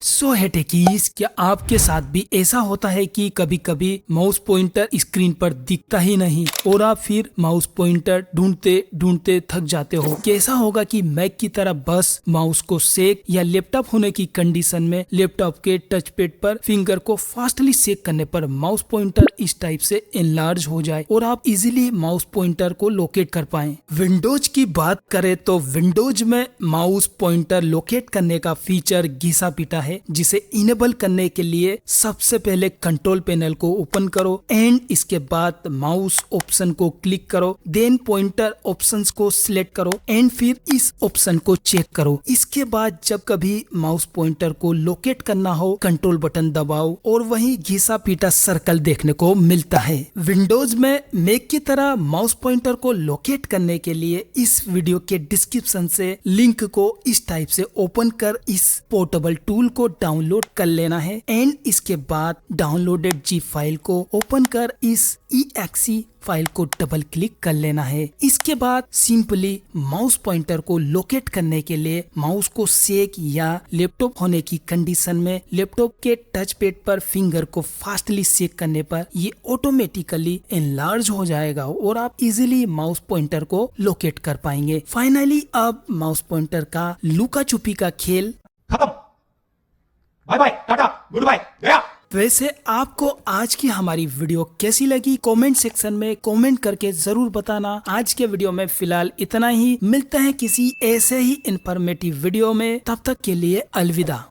सो है टेकीज, क्या आपके साथ भी ऐसा होता है कि कभी कभी माउस पॉइंटर स्क्रीन पर दिखता ही नहीं और आप फिर माउस पॉइंटर ढूंढते ढूंढते थक जाते हो। कैसा होगा कि मैक की तरह बस माउस को सेक या लैपटॉप होने की कंडीशन में लैपटॉप के टच पैड पर फिंगर को फास्टली सेक करने पर माउस पॉइंटर इस टाइप से एनलार्ज हो जाए और आप इजीली माउस पॉइंटर को लोकेट कर पाएं। विंडोज की बात करें तो विंडोज में माउस पॉइंटर लोकेट करने का फीचर घिसा पिटा है, जिसे इनेबल करने के लिए सबसे पहले कंट्रोल पैनल को ओपन करो एंड इसके बाद माउस ऑप्शन को क्लिक करो, देन पॉइंटर ऑप्शंस को सिलेक्ट करो एंड फिर इस ऑप्शन को चेक करो। इसके बाद जब कभी माउस पॉइंटर को लोकेट करना हो कंट्रोल बटन दबाओ और वहीं घिसा पीटा सर्कल देखने को मिलता है। विंडोज में मैक की तरह माउस पॉइंटर को लोकेट करने के लिए इस वीडियो के डिस्क्रिप्शन से लिंक को इस टाइप से ओपन कर इस पोर्टेबल टूल को डाउनलोड कर लेना है एंड इसके बाद डाउनलोडेड जी फाइल को ओपन कर इस exe फाइल को डबल क्लिक कर लेना है। इसके बाद सिंपली माउस पॉइंटर को लोकेट करने के लिए माउस को सेक या लैपटॉप होने की कंडीशन में लैपटॉप के टच पैड पर फिंगर को फास्टली सेक करने पर ये ऑटोमेटिकली एनलार्ज हो जाएगा और आप इजीली माउस पॉइंटर को लोकेट कर पाएंगे। फाइनली अब माउस पॉइंटर का लुका छुपी का खेल खत्म। Bye bye, tata, goodbye, गया। वैसे आपको आज की हमारी वीडियो कैसी लगी कमेंट सेक्शन में कमेंट करके जरूर बताना। आज के वीडियो में फिलहाल इतना ही, मिलते हैं किसी ऐसे ही इंफॉर्मेटिव वीडियो में, तब तक के लिए अलविदा।